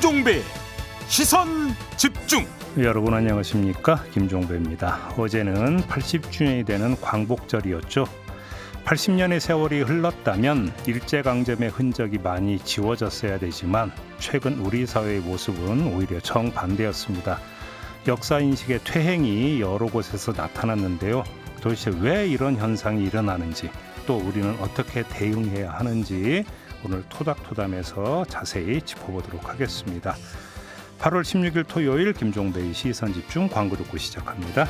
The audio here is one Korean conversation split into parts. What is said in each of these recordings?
김종배 시선 집중. 여러분 안녕하십니까, 김종배입니다. 어제는 80주년이 되는 광복절이었죠. 80년의 세월이 흘렀다면 일제강점의 흔적이 많이 지워졌어야 되지만 최근 우리 사회의 모습은 오히려 정반대였습니다. 역사인식의 퇴행이 여러 곳에서 나타났는데요. 도대체 왜 이런 현상이 일어나는지, 또 우리는 어떻게 대응해야 하는지 오늘 토닥토담에서 자세히 짚어보도록 하겠습니다. 8월 16일 토요일 김종배의 시선집중, 광고 듣고 시작합니다.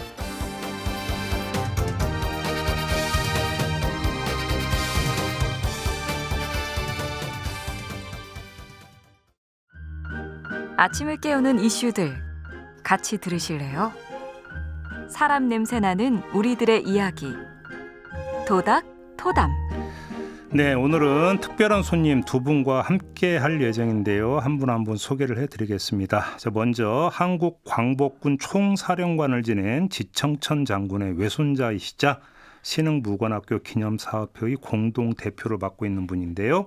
아침을 깨우는 이슈들 같이 들으실래요? 사람 냄새 나는 우리들의 이야기, 토닥토담. 네, 오늘은 특별한 손님 두 분과 함께 할 예정인데요. 한 분 한 분 소개를 해드리겠습니다. 먼저 한국 광복군 총사령관을 지낸 지청천 장군의 외손자이시자 신흥무관학교 기념사업회의 공동대표를 맡고 있는 분인데요.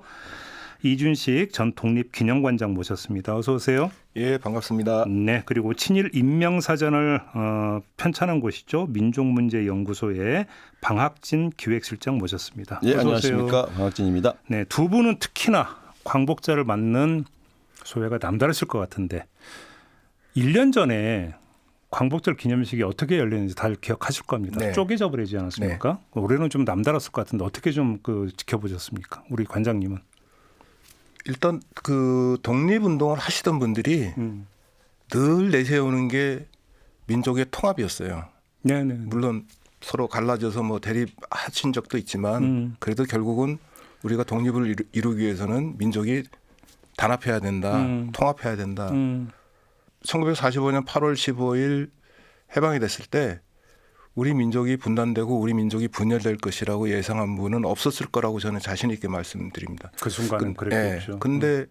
이준식 전 독립기념관장 모셨습니다. 어서 오세요. 예, 반갑습니다. 네, 그리고 친일 인명사전을 편찬한 곳이죠. 민족문제연구소의 방학진 기획실장 모셨습니다. 예, 어서 안녕하십니까. 오세요. 방학진입니다. 네, 두 분은 특히나 광복절을 맞는 소회가 남다르실 것 같은데 1년 전에 광복절 기념식이 어떻게 열렸는지 다들 기억하실 겁니다. 네. 쪼개져 버리지 않았습니까? 네. 올해는 좀 남다랐을 것 같은데 어떻게 좀 지켜보셨습니까? 우리 관장님은. 일단 그 독립운동을 하시던 분들이 늘 내세우는 게 민족의 통합이었어요. 네네. 물론 서로 갈라져서 뭐 대립하신 적도 있지만 그래도 결국은 우리가 독립을 이루기 위해서는 민족이 단합해야 된다, 통합해야 된다. 1945년 8월 15일 해방이 됐을 때 우리 민족이 분단되고 우리 민족이 분열될 것이라고 예상한 분은 없었을 거라고 저는 자신 있게 말씀드립니다. 그 순간은 그랬겠죠. 근데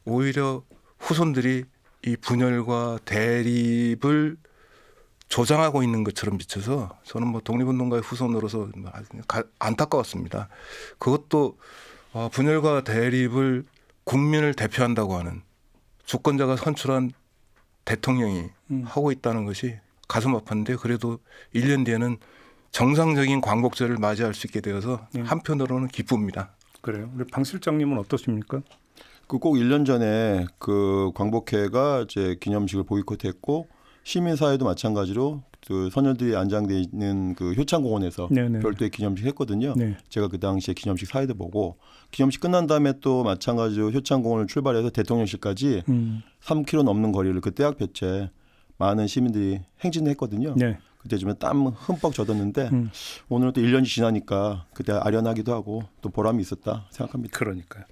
오히려 후손들이 이 분열과 대립을 조장하고 있는 것처럼 비춰서 저는 뭐 독립운동가의 후손으로서 안타까웠습니다. 그것도 분열과 대립을 국민을 대표한다고 하는 주권자가 선출한 대통령이 하고 있다는 것이 가슴 아팠는데 그래도 1년 뒤에는 정상적인 광복절을 맞이할 수 있게 되어서 한편으로는 기쁩니다. 그래요. 우리 방 실장님은 어떻습니까? 그 꼭 1년 전에 그 광복회가 이제 기념식을 보이콧했고 시민사회도 마찬가지로 그 선열들이 안장돼 있는 그 효창공원에서 네네. 별도의 기념식 했거든요. 네. 제가 그 당시에 기념식 사회도 보고 기념식 끝난 다음에 또 마찬가지로 효창공원을 출발해서 대통령실까지 3km 넘는 거리를 그때 학볕에 많은 시민들이 행진했거든요. 네. 그때 좀 땀 흠뻑 젖었는데 오늘은 또 1년이 지나니까 그때 아련하기도 하고 또 보람이 있었다 생각합니다. 그러니까요.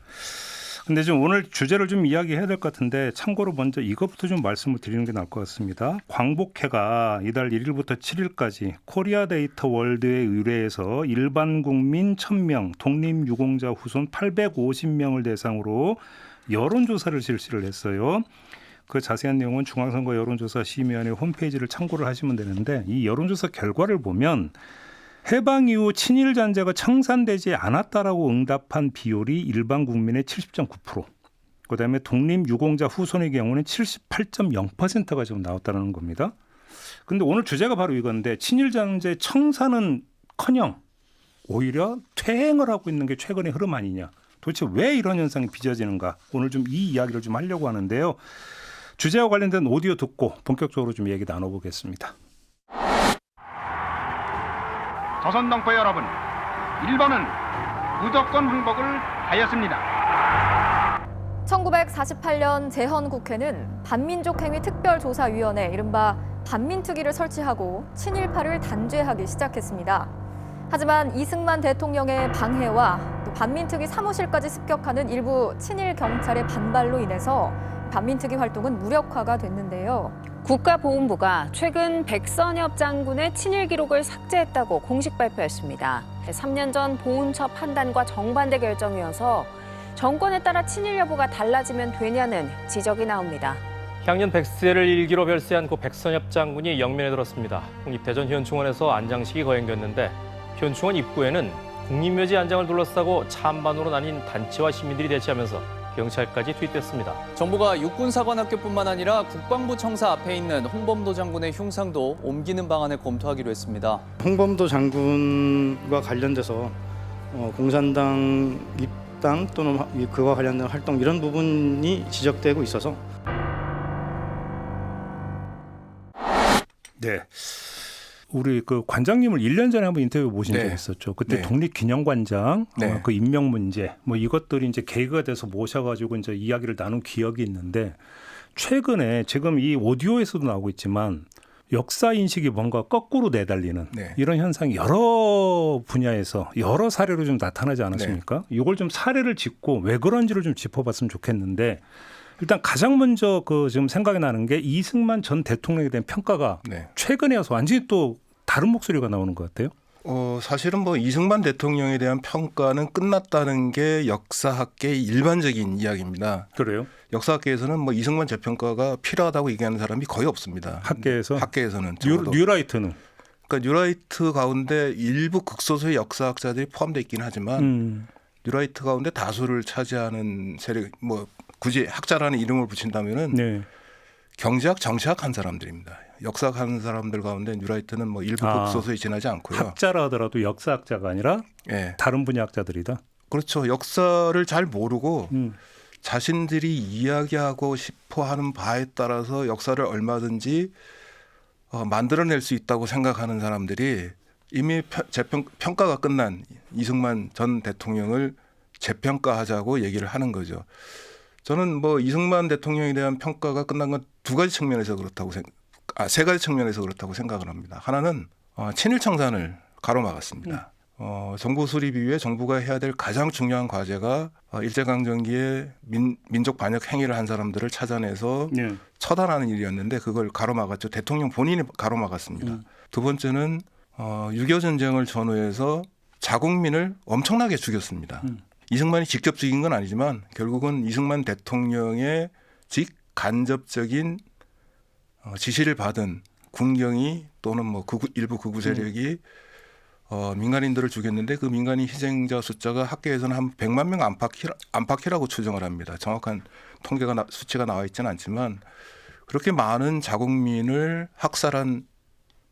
근데 좀 오늘 주제를 좀 이야기해야 될 것 같은데 참고로 먼저 이것부터 좀 말씀을 드리는 게 나을 것 같습니다. 광복회가 이달 1일부터 7일까지 코리아 데이터 월드에 의뢰해서 일반 국민 1,000명, 독립유공자 후손 850명을 대상으로 여론조사를 실시를 했어요. 그 자세한 내용은 중앙선거 여론조사 심의위원회 홈페이지를 참고를 하시면 되는데 이 여론조사 결과를 보면 해방 이후 친일 잔재가 청산되지 않았다라고 응답한 비율이 일반 국민의 70.9%, 그다음에 독립유공자 후손의 경우는 78.0%가 지금 나왔다는 겁니다. 그런데 오늘 주제가 바로 이건데 친일 잔재 청산은커녕 오히려 퇴행을 하고 있는 게 최근의 흐름 아니냐. 도대체 왜 이런 현상이 빚어지는가? 오늘 좀 이 이야기를 좀 하려고 하는데요. 주제와 관련된 오디오 듣고 본격적으로 좀 얘기 나눠보겠습니다. 조선동포 여러분, 일본은 무조건 항복을 하였습니다. 1948년 제헌국회는 반민족행위특별조사위원회 이른바 반민특위를 설치하고 친일파를 단죄하기 시작했습니다. 하지만 이승만 대통령의 방해와 또 반민특위 사무실까지 습격하는 일부 친일 경찰의 반발로 인해서 반민특위 활동은 무력화가 됐는데요. 국가보훈부가 최근 백선엽 장군의 친일 기록을 삭제했다고 공식 발표했습니다. 3년 전 보훈처 판단과 정반대 결정이어서 정권에 따라 친일 여부가 달라지면 되냐는 지적이 나옵니다. 향년 100세를 일기로 별세한 고 백선엽 장군이 영면에 들었습니다. 국립대전 현충원에서 안장식이 거행됐는데 현충원 입구에는 국립묘지 안장을 둘러싸고 찬반으로 나뉜 단체와 시민들이 대치하면서 경찰까지 투입됐습니다. 정부가 육군사관학교뿐만 아니라 국방부 청사 앞에 있는 홍범도 장군의 흉상도 옮기는 방안을 검토하기로 했습니다. 홍범도 장군과 관련돼서 공산당 입당 또는 그와 관련된 활동 이런 부분이 지적되고 있어서 네. 우리 그 관장님을 1년 전에 한번 인터뷰 모신 적이 있었죠. 그때 네. 독립기념관장 네. 그 임명 문제 뭐 이것들이 이제 계기가 돼서 모셔가지고 이제 이야기를 나눈 기억이 있는데 최근에 지금 이 오디오에서도 나오고 있지만 역사 인식이 뭔가 거꾸로 내달리는 네. 이런 현상이 여러 분야에서 여러 사례로 좀 나타나지 않았습니까? 이걸 좀 사례를 짚고 왜 그런지를 좀 짚어봤으면 좋겠는데 일단 가장 먼저 그 지금 생각이 나는 게 이승만 전 대통령에 대한 평가가 네. 최근에 와서 완전히 또 다른 목소리가 나오는 것 같아요. 사실은 뭐 이승만 대통령에 대한 평가는 끝났다는 게 역사학계의 일반적인 이야기입니다. 그래요? 역사학계에서는 뭐 이승만 재평가가 필요하다고 얘기하는 사람이 거의 없습니다. 학계에서는 뉴라이트는 그러니까 뉴라이트 가운데 일부 극소수의 역사학자들이 포함되어 있긴 하지만 뉴라이트 가운데 다수를 차지하는 세력 뭐 굳이 학자라는 이름을 붙인다면은 네. 경제학, 정치학 한 사람들입니다. 역사학 하는 사람들 가운데 뉴라이트는 뭐 일부 극소수에 지나지 않고요. 학자라 하더라도 역사학자가 아니라 네. 다른 분야 학자들이다. 그렇죠. 역사를 잘 모르고 자신들이 이야기하고 싶어하는 바에 따라서 역사를 얼마든지 만들어낼 수 있다고 생각하는 사람들이 이미 평가가 끝난 이승만 전 대통령을 재평가하자고 얘기를 하는 거죠. 저는 뭐 이승만 대통령에 대한 평가가 끝난 건 세 가지 측면에서 그렇다고 생각을 합니다. 하나는 친일 청산을 가로막았습니다. 정부 수립 이후에 정부가 해야 될 가장 중요한 과제가 일제강점기에 민족 반역 행위를 한 사람들을 찾아내서 처단하는 일이었는데 그걸 가로막았죠. 대통령 본인이 가로막았습니다. 두 번째는 6.25 전쟁을 전후해서 자국민을 엄청나게 죽였습니다. 이승만이 직접 죽인 건 아니지만 결국은 이승만 대통령의 직간접적인 지시를 받은 군경이 또는 뭐 일부 극우 세력이 민간인들을 죽였는데 그 민간인 희생자 숫자가 학계에서는 한 100만 명 안팎이라고 추정을 합니다. 정확한 통계가 수치가 나와 있지는 않지만 그렇게 많은 자국민을 학살한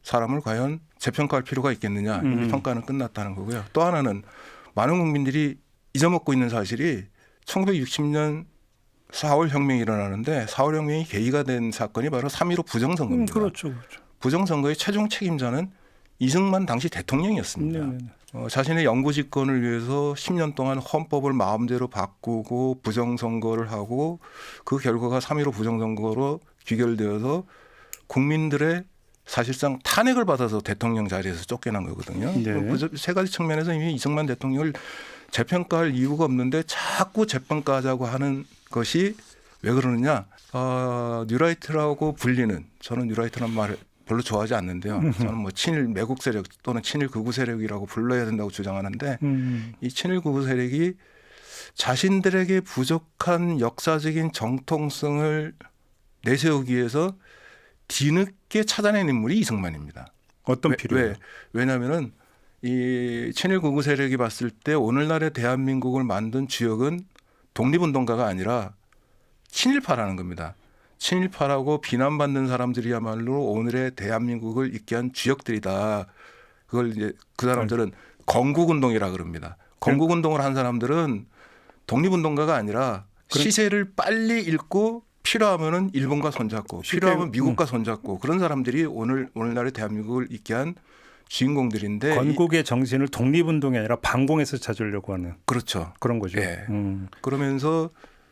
사람을 과연 재평가할 필요가 있겠느냐. 이 평가는 끝났다는 거고요. 또 하나는 많은 국민들이 잊어먹고 있는 사실이 1960년 4월 혁명이 일어나는데 4월 혁명이 계기가 된 사건이 바로 3.15 부정선거입니다. 그렇죠. 부정선거의 최종 책임자는 이승만 당시 대통령이었습니다. 자신의 영구 집권을 위해서 10년 동안 헌법을 마음대로 바꾸고 부정선거를 하고 그 결과가 3.15 부정선거로 귀결되어서 국민들의 사실상 탄핵을 받아서 대통령 자리에서 쫓겨난 거거든요. 세 가지 측면에서 이미 이승만 대통령을 재평가할 이유가 없는데 자꾸 재평가하자고 하는 것이 왜 그러느냐. 뉴라이트라고 불리는 저는 뉴라이트라는 말을 별로 좋아하지 않는데요. 저는 뭐 친일 매국 세력 또는 친일 극우 세력이라고 불러야 된다고 주장하는데 이 친일 극우 세력이 자신들에게 부족한 역사적인 정통성을 내세우기 위해서 뒤늦게 찾아낸 인물이 이승만입니다. 어떤 필요해요? 왜냐하면은 이 친일 극우 세력이 봤을 때 오늘날의 대한민국을 만든 주역은 독립운동가가 아니라 친일파라는 겁니다. 친일파라고 비난받는 사람들이야말로 오늘의 대한민국을 있게 한 주역들이다. 그걸 이제 그 사람들은 건국운동이라 그럽니다. 건국운동을 한 사람들은 독립운동가가 아니라 시세를 빨리 읽고 필요하면은 일본과 손잡고 필요하면 미국과 손잡고 그런 사람들이 오늘날의 대한민국을 있게 한 주인공들인데 건국의 정신을 독립운동이 아니라 반공에서 찾으려고 하는 그렇죠. 그런 거죠. 예. 그러면서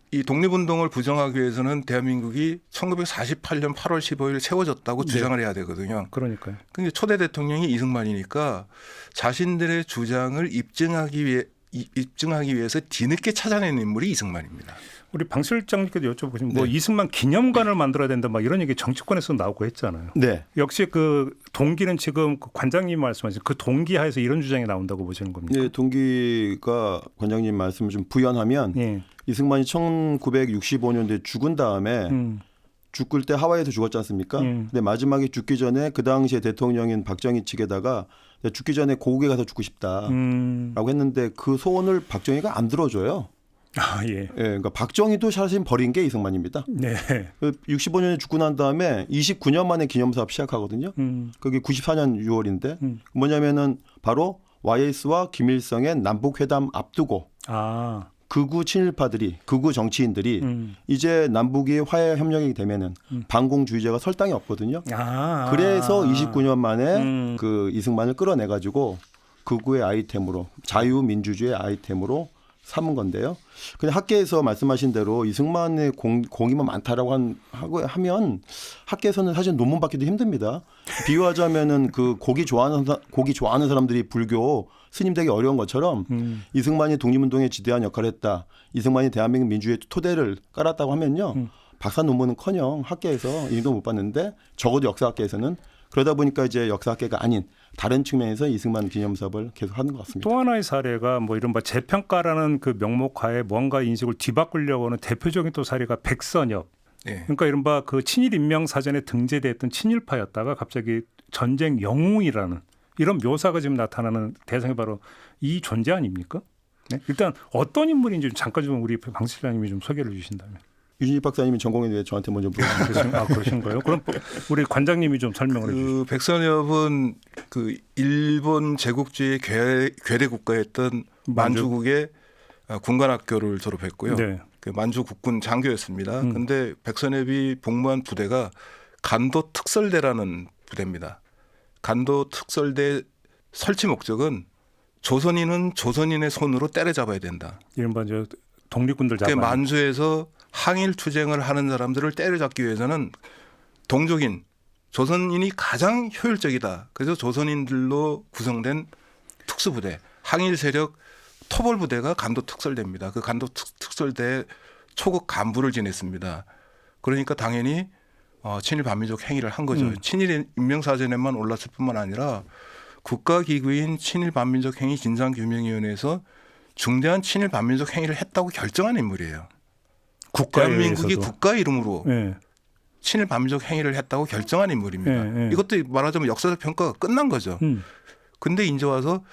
이 독립운동을 부정하기 위해서는 대한민국이 1948년 8월 15일 세워졌다고 주장을 해야 되거든요. 그러니까요. 근데 초대 대통령이 이승만이니까 자신들의 주장을 입증하기 위해서 뒤늦게 찾아낸 인물이 이승만입니다. 우리 방 실장님께도 여쭤보시면 뭐 이승만 기념관을 만들어야 된다 막 이런 얘기 정치권에서 나오고 했잖아요. 네. 역시 그 동기는 지금 그 관장님 말씀하신 그 동기 하에서 이런 주장이 나온다고 보시는 겁니까? 네, 동기가 관장님 말씀을 좀 부연하면 이승만이 1965년도에 죽은 다음에 죽을 때 하와이에서 죽었지 않습니까? 근데 마지막에 죽기 전에 그 당시에 대통령인 박정희 측에다가 죽기 전에 고국에 가서 죽고 싶다라고 했는데 그 소원을 박정희가 안 들어줘요. 예. 그러니까 박정희도 사실 버린 게 이승만입니다. 네. 65년에 죽고 난 다음에 29년 만에 기념사업 시작하거든요. 그게 94년 6월인데 뭐냐면은 바로 YS와 김일성의 남북회담 앞두고 극우 친일파들이 극우 정치인들이 이제 남북이 화해 협력이 되면은 반공주의자가 설당이 없거든요. 그래서 29년 만에 그 이승만을 끌어내 가지고 극우의 아이템으로 자유민주주의 아이템으로 삼은 건데요. 그냥 학계에서 말씀하신 대로 이승만의 공이만 많다라고 하면 학계에서는 사실 논문 받기도 힘듭니다. 비유하자면은 그 고기 좋아하는 사람들이 불교 스님 되기 어려운 것처럼 이승만이 독립운동에 지대한 역할을 했다. 이승만이 대한민국 민주주의 토대를 깔았다고 하면요. 박사 논문은커녕 학계에서 이도 못 받는데 적어도 역사학계에서는 그러다 보니까 이제 역사학계가 아닌 다른 측면에서 이승만 기념사업을 계속 하는 것 같습니다. 또 하나의 사례가 뭐 이른바 재평가라는 그 명목하에 뭔가 인식을 뒤바꾸려고 하는 대표적인 또 사례가 백선엽. 네. 그러니까 이른바 그 친일 인명 사전에 등재됐던 친일파였다가 갑자기 전쟁 영웅이라는 이런 묘사가 지금 나타나는 대상이 바로 이 존재 아닙니까? 네? 일단 어떤 인물인지 잠깐 좀 우리 방 실장님이 좀 소개를 주신다면. 유진익 박사님이 전공에 대해 저한테 먼저 물어보세요. 그러신가요? 그럼 우리 관장님이 좀 설명을 해주시죠. 백선엽은 그 일본 제국주의 괴뢰 국가였던 만주국의 군관학교를 졸업했고요. 네. 그 만주 국군 장교였습니다. 그런데 백선엽이 복무한 부대가 간도 특설대라는 부대입니다. 간도 특설대 설치 목적은 조선인은 조선인의 손으로 때려잡아야 된다. 이른바 저 독립군들 잡아야 그러니까 만주에서 항일 투쟁을 하는 사람들을 때려잡기 위해서는 동족인 조선인이 가장 효율적이다. 그래서 조선인들로 구성된 특수부대, 항일 세력 토벌부대가 간도 특설대입니다. 그 간도 특설대 초급 간부를 지냈습니다. 그러니까 당연히 친일 반민족 행위를 한 거죠. 친일 인명사전에만 올랐을 뿐만 아니라 국가기구인 친일 반민족 행위 진상규명위원회에서 중대한 친일 반민족 행위를 했다고 결정한 인물이에요. 대한민국이 국가 이름으로 네. 친일 반민족 행위를 했다고 결정한 인물입니다. 네. 이것도 말하자면 역사적 평가가 끝난 거죠. 근데 이제 와서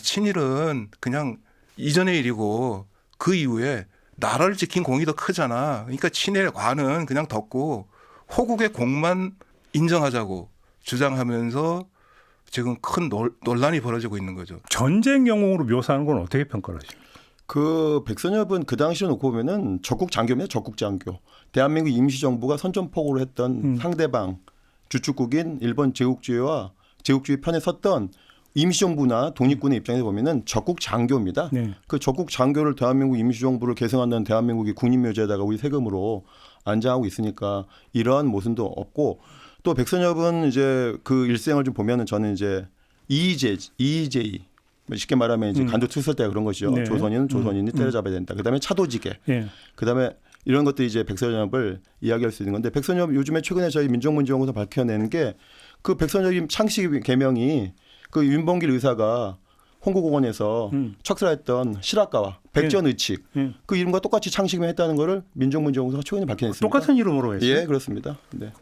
친일은 그냥 이전의 일이고 그 이후에 나라를 지킨 공이 더 크잖아. 그러니까 친일의 관은 그냥 덮고 호국의 공만 인정하자고 주장하면서 지금 큰 논란이 벌어지고 있는 거죠. 전쟁 영웅으로 묘사하는 건 어떻게 평가를 하십니까? 그 백선엽은 그 당시에 놓고 보면은 적국 장교입니다. 적국 장교. 대한민국 임시정부가 선전포고를 했던 상대방 주축국인 일본 제국주의와 제국주의 편에 섰던 임시정부나 독립군의 입장에서 보면은 적국 장교입니다. 네. 그 적국 장교를 대한민국 임시정부를 계승하는 대한민국이 국립묘지에다가 우리 세금으로 안장하고 있으니까 이러한 모순도 없고 또 백선엽은 이제 그 일생을 좀 보면은 저는 이제 EJ 쉽게 말하면 이제 간도 특설대가 그런 것이죠. 네. 조선인이 때려잡아야 된다. 그다음에 차도지계. 네. 그다음에 이런 것들이 이제 백선엽을 이야기할 수 있는 건데 백선엽 요즘에 최근에 저희 민족문제연구소 밝혀내는 게 그 백선엽 창씨 개명이 그 윤봉길 의사가 홍구공원에서 척살했던 실학가와 백전의칙 그 이름과 똑같이 창씨개명했다는 거를 민족문제연구소가 최근에 밝혀냈습니다. 똑같은 이름으로 했어요? 예, 그렇습니다. 네.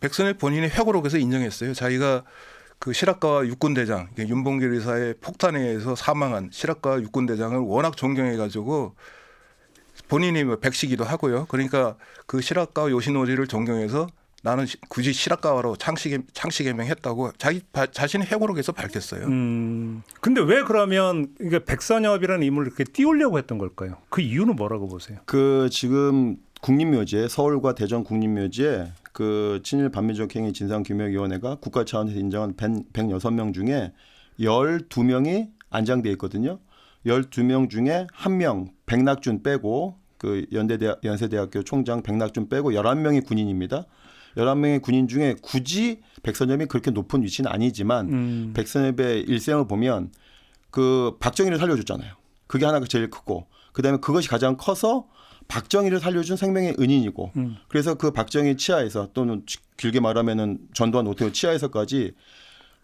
백선엽 본인의 회고록에서 인정했어요. 자기가 그 실학가와 육군대장 윤봉길 의사의 폭탄에 의해서 사망한 실학가와 육군대장을 워낙 존경해가지고 본인이 백시기도 하고요. 그러니까 그 실학가와 요신오지를 존경해서 나는 굳이 실학가와로 창씨개명했다고 자기 자신의 회고록에서 밝혔어요. 근데 왜 그러면 이게 백선엽이라는 인물을 이렇게 띄우려고 했던 걸까요? 그 이유는 뭐라고 보세요? 그 지금 국립묘지에 서울과 대전 국립묘지에 그 친일 반민족 행위 진상규명위원회가 국가 차원에서 인정한 106명 중에 12명이 안장돼 있거든요. 12명 중에 1명 백낙준 빼고 그 연세대학교 총장 백낙준 빼고 11명이 군인입니다. 11명의 군인 중에 굳이 백선엽이 그렇게 높은 위치는 아니지만 백선엽의 일생을 보면 그 박정희를 살려줬잖아요. 그게 하나가 제일 크고 그다음에 그것이 가장 커서 박정희를 살려준 생명의 은인이고 그래서 그 박정희 치하에서 또는 길게 말하면은 전두환 노태우 치하에서까지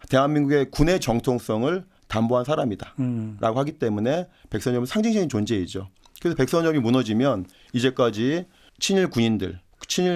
대한민국의 군의 정통성을 담보한 사람이다라고 하기 때문에 백선엽은 상징적인 존재이죠. 그래서 백선엽이 무너지면 이제까지 친일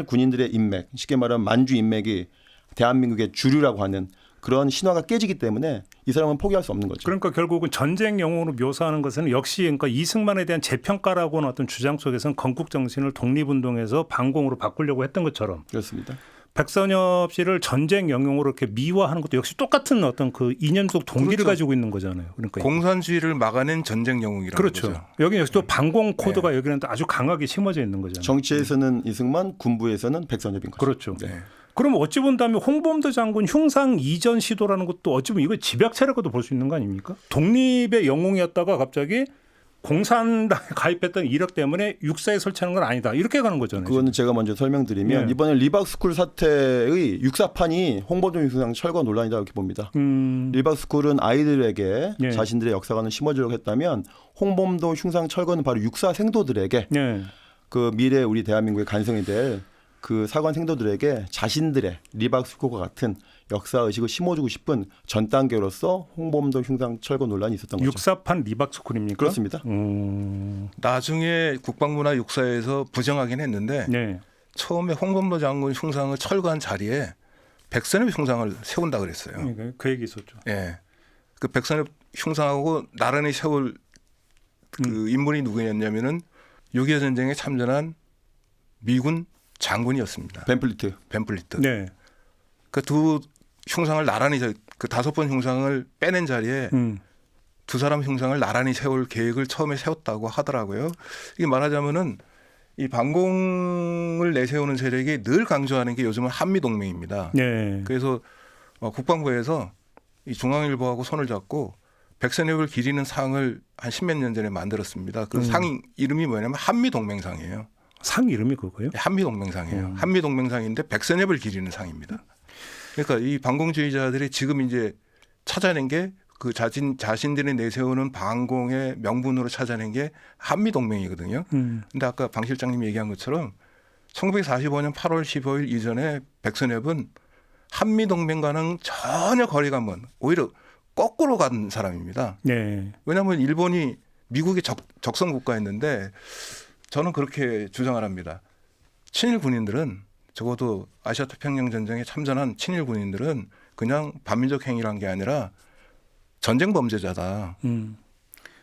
군인들의 인맥, 쉽게 말하면 만주 인맥이 대한민국의 주류라고 하는 그런 신화가 깨지기 때문에 이 사람은 포기할 수 없는 거죠. 그러니까 결국은 전쟁 영웅으로 묘사하는 것은 역시 그러니까 이승만에 대한 재평가라고 하는 어떤 주장 속에서는 건국 정신을 독립운동에서 반공으로 바꾸려고 했던 것처럼 그렇습니다. 백선엽 씨를 전쟁 영웅으로 이렇게 미화하는 것도 역시 똑같은 어떤 그 이념 속 동기를 그렇죠. 가지고 있는 거잖아요. 그러니까 공산주의를 막아낸 전쟁 영웅이라는 그렇죠. 거죠. 여기 역시 또 반공 코드가 여기는 또 아주 강하게 심어져 있는 거잖아요. 정치에서는 이승만, 군부에서는 백선엽인 거죠. 그렇죠. 네. 그럼 어찌 본다면 홍범도 장군 흉상 이전 시도라는 것도 어찌 보면 이거 집약체라고도 볼 수 있는 거 아닙니까? 독립의 영웅이었다가 갑자기 공산당에 가입했던 이력 때문에 육사에 설치하는 건 아니다. 이렇게 가는 거잖아요. 그거는 제가 먼저 설명드리면 이번에 리박스쿨 사태의 육사판이 홍범도 흉상 철거 논란이다 이렇게 봅니다. 리박스쿨은 아이들에게 자신들의 역사관을 심어주려고 했다면 홍범도 흉상 철거는 바로 육사 생도들에게 그 미래 우리 대한민국의 간성이 될 그 사관 생도들에게 자신들의 리박스쿨과 같은 역사의식을 심어주고 싶은 전 단계로서 홍범도 흉상 철거 논란이 있었던 거죠. 육사판 리박스쿨입니까? 그렇습니다. 나중에 국방부나 육사에서 부정하긴 했는데 처음에 홍범도 장군 흉상을 철거한 자리에 백선엽 흉상을 세운다 그랬어요. 그 얘기 있었죠. 예, 그 백선엽 흉상하고 나란히 세울 그 인물이 누구였냐면은 6.25 전쟁에 참전한 미군 장군이었습니다. 벤플리트. 네. 그 두 흉상을 나란히 그 5번 흉상을 빼낸 자리에 두 사람 흉상을 나란히 세울 계획을 처음에 세웠다고 하더라고요. 이게 말하자면은 이 반공을 내세우는 세력이 늘 강조하는 게 요즘은 한미동맹입니다. 그래서 국방부에서 이 중앙일보하고 손을 잡고 백선엽을 기리는 상을 한 10몇 년 전에 만들었습니다. 그 상 이름이 뭐냐면 한미동맹상이에요. 상 이름이 그거예요? 한미동맹상이에요. 한미동맹상인데 백선엽을 기리는 상입니다. 그러니까 이 반공주의자들이 지금 이제 찾아낸 게 그 자신들이 내세우는 반공의 명분으로 찾아낸 게 한미동맹이거든요. 근데 아까 방 실장님이 얘기한 것처럼 1945년 8월 15일 이전에 백선엽은 한미동맹과는 전혀 거리가 먼 오히려 거꾸로 간 사람입니다. 왜냐하면 일본이 미국의 적성 국가였는데 저는 그렇게 주장을 합니다. 친일 군인들은 적어도 아시아 태평양 전쟁에 참전한 친일 군인들은 그냥 반민족 행위란 게 아니라 전쟁 범죄자다.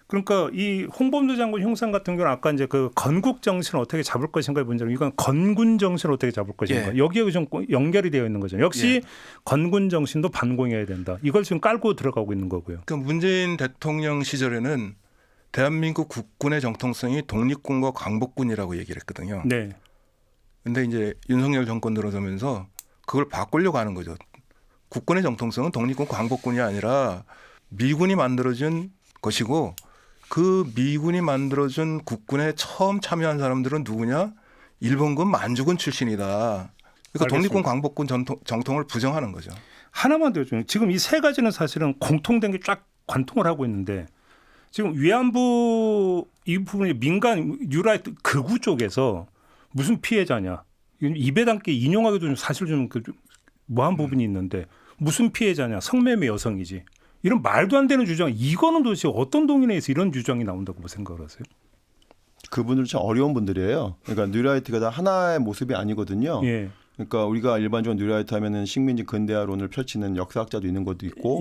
그러니까 이 홍범도 장군 흉상 같은 경우는 아까 이제 그 건국 정신을 어떻게 잡을 것인가의 문제로 이건 건군 정신을 어떻게 잡을 것인가. 여기에 좀 연결이 되어 있는 거죠. 역시 건군 정신도 반공해야 된다. 이걸 지금 깔고 들어가고 있는 거고요. 그 문재인 대통령 시절에는 대한민국 국군의 정통성이 독립군과 광복군이라고 얘기를 했거든요. 근데 이제 윤석열 정권 들어서면서 그걸 바꾸려고 하는 거죠. 국군의 정통성은 독립군, 광복군이 아니라 미군이 만들어준 것이고 그 미군이 만들어준 국군에 처음 참여한 사람들은 누구냐? 일본군 만주군 출신이다. 그러니까 독립군, 광복군 정통을 부정하는 거죠. 하나만 더 좀 지금 이 세 가지는 사실은 공통된 게 쫙 관통을 하고 있는데 지금 위안부 이 부분이 민간 뉴라이트 극우 쪽에서 무슨 피해자냐 입에 담게 인용하기도 좀 사실 좀 뭐한 부분이 있는데 무슨 피해자냐 성매매 여성이지 이런 말도 안 되는 주장 이거는 도대체 어떤 동인에서 이런 주장이 나온다고 생각을 하세요? 그분들 참 어려운 분들이에요. 그러니까 뉴라이트가 다 하나의 모습이 아니거든요. 그러니까 우리가 일반적으로 뉴라이트 하면은 식민지 근대화론을 펼치는 역사학자도 있는 것도 있고,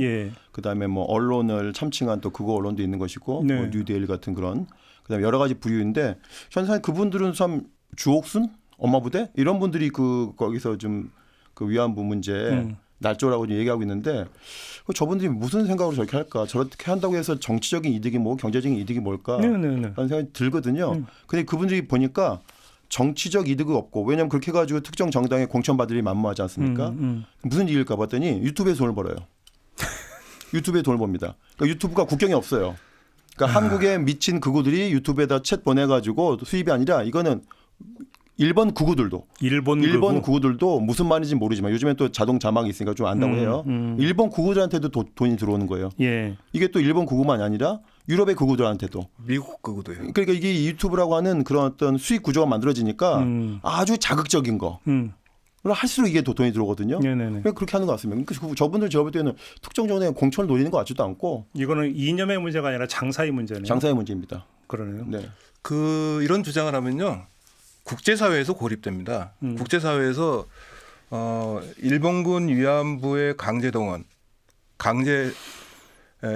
그다음에 뭐 언론을 참칭한 또 그거 언론도 있는 것이고, 뭐 뉴데일 같은 그런, 그다음에 여러 가지 부류인데, 현상 그분들은 참 주옥순, 엄마부대 이런 분들이 거기서 좀 그 위안부 문제 날조라고 얘기하고 있는데, 저분들이 무슨 생각으로 저렇게 할까? 저렇게 한다고 해서 정치적인 이득이 뭐 경제적인 이득이 뭘까? 라는 생각이 들거든요. 근데 그분들이 보니까. 정치적 이득이 없고 왜냐하면 그렇게 해가지고 특정 정당의 공천받을 일이 만무하지 않습니까? 무슨 일일까 봤더니 유튜브에서 돈을 벌어요. 유튜브에 돈을 법니다. 그러니까 유튜브가 국경이 없어요. 그러니까 한국에 미친 극우들이 유튜브에다 챗 보내가지고 수입이 아니라 이거는 일본 극우들도 일본 극우들도 무슨 말인지 모르지만 요즘엔 또 자동 자막이 있으니까 좀 안다고 해요. 일본 극우들한테도 돈이 들어오는 거예요. 이게 또 일본 극우만이 아니라 유럽의 극우들한테도 미국 극우도요. 그러니까 이게 유튜브라고 하는 그런 어떤 수익 구조가 만들어지니까 아주 자극적인 거. 할수록 이게 더 돈이 들어오거든요. 그렇게 하는 것 같습니다. 그러니까 저분들 제가 볼 때는 특정 정당의 공천을 노리는 것 같지도 않고 이거는 이념의 문제가 아니라 장사의 문제네요. 장사의 문제입니다. 그러네요. 이런 주장을 하면요. 국제사회에서 고립됩니다. 국제사회에서 일본군 위안부의 강제 동원, 강제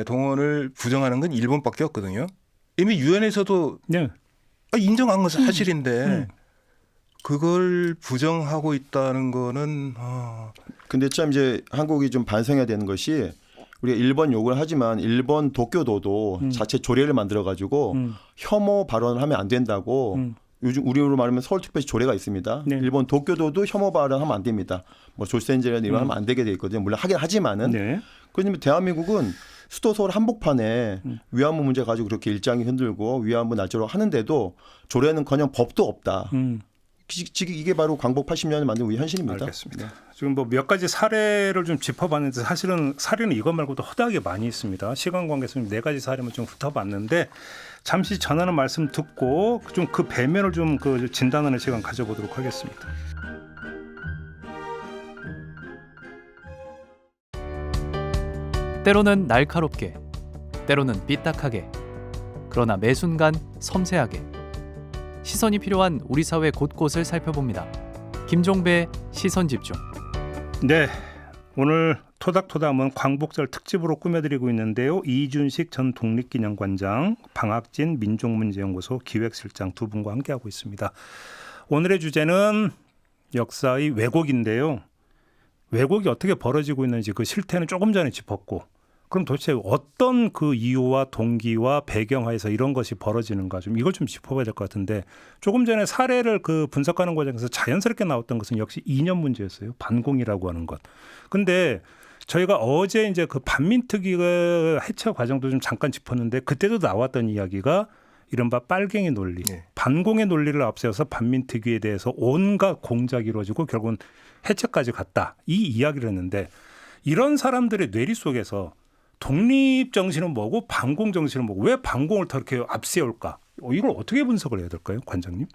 동원을 부정하는 건 일본밖에 없거든요. 이미 유엔에서도 네. 인정한 것은 사실인데 그걸 부정하고 있다는 거는 근데 참 이제 한국이 좀 반성해야 되는 것이 우리가 일본 욕을 하지만 일본 도쿄도도 자체 조례를 만들어 가지고 혐오 발언을 하면 안 된다고 요즘 우리로 말하면 서울특별시 조례가 있습니다. 네. 일본 도쿄도도 혐오 발언하면 안 됩니다. 뭐 졸센젤이나 이런 하면 안 되게 돼 있거든요. 물론 하긴 하지만은 네. 그런데 대한민국은 수도 서울 한복판에 위안부 문제 가지고 그렇게 일장이 흔들고 위안부 날조로 하는데도 조례는커녕 법도 없다. 지금 이게 바로 광복 80년을 만든 우리 현실입니다. 알겠습니다. 지금 뭐 몇 가지 사례를 좀 짚어봤는데 사실은 사례는 이것 말고도 허다하게 많이 있습니다. 시간 관계에서 4가지 사례만 좀 훑어봤는데 잠시 전하는 말씀 듣고 좀 그 배면을 좀 그 진단하는 시간 가져보도록 하겠습니다. 때로는 날카롭게, 때로는 삐딱하게, 그러나 매 순간 섬세하게 시선이 필요한 우리 사회 곳곳을 살펴봅니다. 김종배의 시선집중. 네, 오늘 토닥토닥은 광복절 특집으로 꾸며드리고 있는데요. 이준식 전 독립기념관장, 방학진 민족문제연구소 기획실장 두 분과 함께하고 있습니다. 오늘의 주제는 역사의 왜곡인데요. 왜곡이 어떻게 벌어지고 있는지 그 실태는 조금 전에 짚었고, 그럼 도대체 어떤 그 이유와 동기와 배경하에서 이런 것이 벌어지는가 좀 이걸 좀 짚어봐야 될 것 같은데, 조금 전에 사례를 그 분석하는 과정에서 자연스럽게 나왔던 것은 역시 이념 문제였어요. 반공이라고 하는 것. 근데 저희가 어제 이제 그 반민특위 해체 과정도 좀 잠깐 짚었는데 그때도 나왔던 이야기가 이른바 빨갱이 논리, 반공의 논리를 앞세워서 반민특위에 대해서 온갖 공작이 이루어지고 결국은 해체까지 갔다. 이 이야기를 했는데, 이런 사람들의 뇌리 속에서 독립 정신은 뭐고 반공 정신은 뭐고 왜 반공을 더 이렇게 앞세울까? 이걸 어떻게 분석을 해야 될까요, 관장님?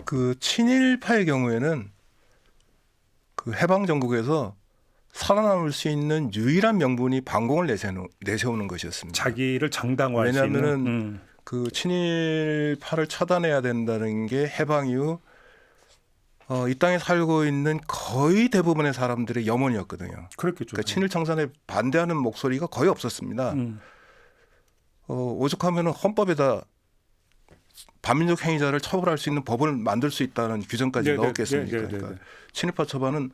그 친일파의 경우에는 그 해방 정국에서 살아남을 수 있는 유일한 명분이 반공을 내세우는 것이었습니다. 자기를 정당화할 수 있는. 왜냐하면은 그 친일파를 처단해야 된다는 게 해방 이후 이 땅에 살고 있는 거의 대부분의 사람들의 염원이었거든요. 그렇겠죠. 그러니까 친일 청산에 반대하는 목소리가 거의 없었습니다. 오죽하면은 헌법에다 반민족 행위자를 처벌할 수 있는 법을 만들 수 있다는 규정까지 넣었겠습니까? 그러니까 친일파 처벌은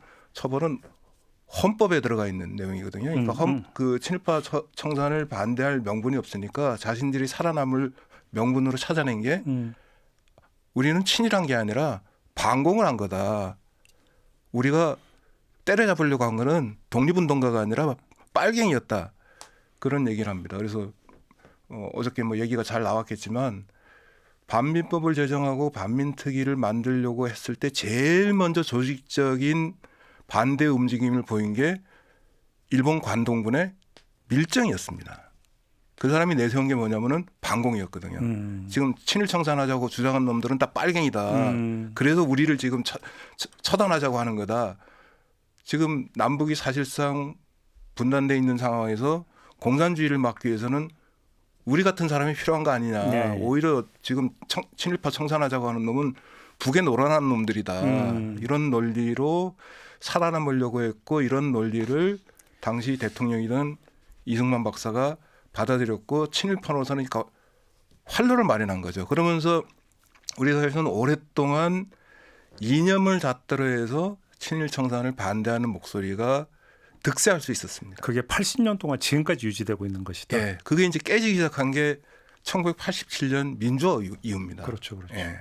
헌법에 들어가 있는 내용이거든요. 그러니까 그 친일파 청산을 반대할 명분이 없으니까 자신들이 살아남을 명분으로 찾아낸 게 우리는 친일한 게 아니라 반공을 한 거다. 우리가 때려잡으려고 한 거는 독립운동가가 아니라 빨갱이였다. 그런 얘기를 합니다. 그래서 어저께 뭐 얘기가 잘 나왔겠지만 반민법을 제정하고 반민특위를 만들려고 했을 때 제일 먼저 조직적인 반대 움직임을 보인 게 일본 관동군의 밀정이었습니다. 그 사람이 내세운 게 뭐냐면은 반공이었거든요. 지금 친일 청산하자고 주장한 놈들은 다 빨갱이다. 그래서 우리를 지금 처단하자고 하는 거다. 지금 남북이 사실상 분단돼 있는 상황에서 공산주의를 막기 위해서는 우리 같은 사람이 필요한 거 아니냐. 네. 오히려 지금 친일파 청산하자고 하는 놈은 북에 놀아난 놈들이다. 이런 논리로 살아남으려고 했고, 이런 논리를 당시 대통령이던 이승만 박사가 받아들였고 친일파로서는 활로를 마련한 거죠. 그러면서 우리 사회에서는 오랫동안 이념을 잣대로 해서 친일 청산을 반대하는 목소리가 득세할 수 있었습니다. 그게 80년 동안 지금까지 유지되고 있는 것이다. 예, 그게 이제 깨지기 시작한 게 1987년 민주화 이후입니다. 그렇죠, 그렇죠. 예.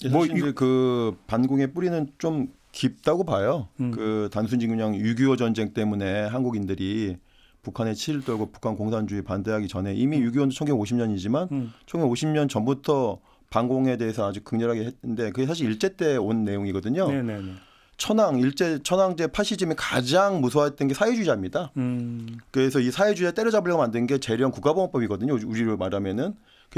뭐 그 반공의 뿌리는 좀 깊다고 봐요. 그 단순히 그냥 6.25 전쟁 때문에 한국인들이 북한에 치를 떨고 북한 공산주의 반대하기 전에 이미 6.25는 1950년이지만 1950년 전부터 반공에 대해서 아주 극렬하게 했는데 그게 사실 일제 때 온 내용이거든요. 네네네. 천황제 파시즘이 가장 무서워했던 게 사회주의자입니다. 그래서 이 사회주의자 때려잡으려고 만든 게 재련 국가보안법이거든요. 우리로 말하면은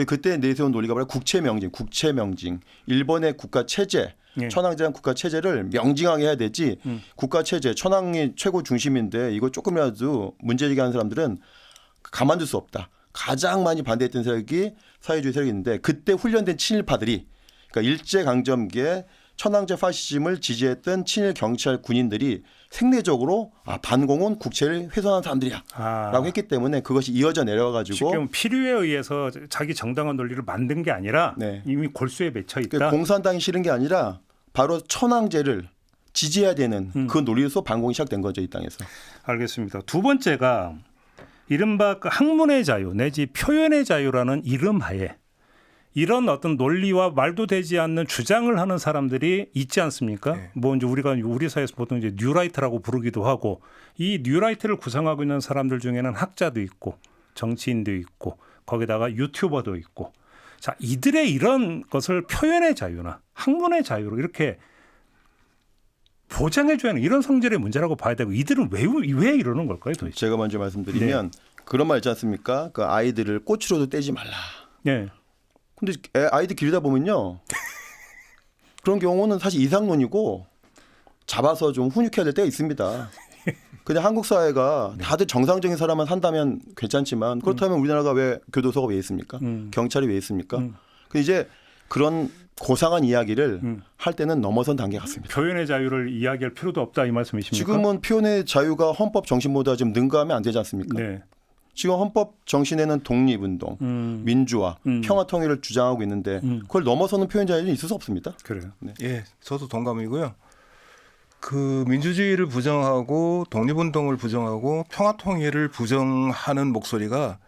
그때 내세운 논리가 바로 국채명징. 일본의 국가 체제, 천황제한 국가 체제를 명징하게 해야 되지. 국가 체제, 천황이 최고 중심인데 이거 조금이라도 문제제기하는 사람들은 가만둘 수 없다. 가장 많이 반대했던 세력이 사회주의 세력인데 그때 훈련된 친일파들이 그러니까 일제 강점기에 천황제 파시즘을 지지했던 친일 경찰 군인들이 생내적으로 반공은 국채를 훼손한 사람들이야라고 했기 때문에 그것이 이어져 내려가지고 지금 필요에 의해서 자기 정당한 논리를 만든 게 아니라 이미 골수에 맺혀 있다. 공산당이 싫은 게 아니라 바로 천황제를 지지해야 되는 그 논리로서 반공이 시작된 거죠, 이 땅에서. 알겠습니다. 두 번째가 이른바 그 학문의 자유 내지 표현의 자유라는 이름 하에 이런 어떤 논리와 말도 되지 않는 주장을 하는 사람들이 있지 않습니까? 뭐 이제 우리 사회에서 보통 이제 뉴라이트라고 부르기도 하고 이 뉴라이트를 구성하고 있는 사람들 중에는 학자도 있고 정치인도 있고 거기다가 유튜버도 있고 자 이들의 이런 것을 표현의 자유나 학문의 자유로 이렇게 보장해줘야 하는 이런 성질의 문제라고 봐야 되고 이들은 왜 이러는 걸까요? 도대체? 제가 먼저 말씀드리면 그런 말 있지 않습니까? 그 아이들을 꽃으로도 떼지 말라. 네. 근데 아이들 기르다 보면요. 그런 경우는 사실 이상론이고 잡아서 좀 훈육해야 될 때가 있습니다. 그냥 한국 사회가 다들 정상적인 사람만 산다면 괜찮지만 그렇다면 우리나라가 왜 교도소가 왜 있습니까? 경찰이 왜 있습니까? 근데 이제 그런 고상한 이야기를 할 때는 넘어선 단계 같습니다. 표현의 자유를 이야기할 필요도 없다 이 말씀이십니까? 지금은 표현의 자유가 헌법 정신보다 좀 능가하면 안 되지 않습니까? 네. 지금 헌법 정신에는 독립운동, 민주화, 평화통일을 주장하고 있는데 그걸 넘어서는 표현 자유는 있을 수 없습니다. 그래요. 네. 예, 저도 동감이고요. 그 민주주의를 부정하고 독립운동을 부정하고 평화통일을 부정하는 목소리가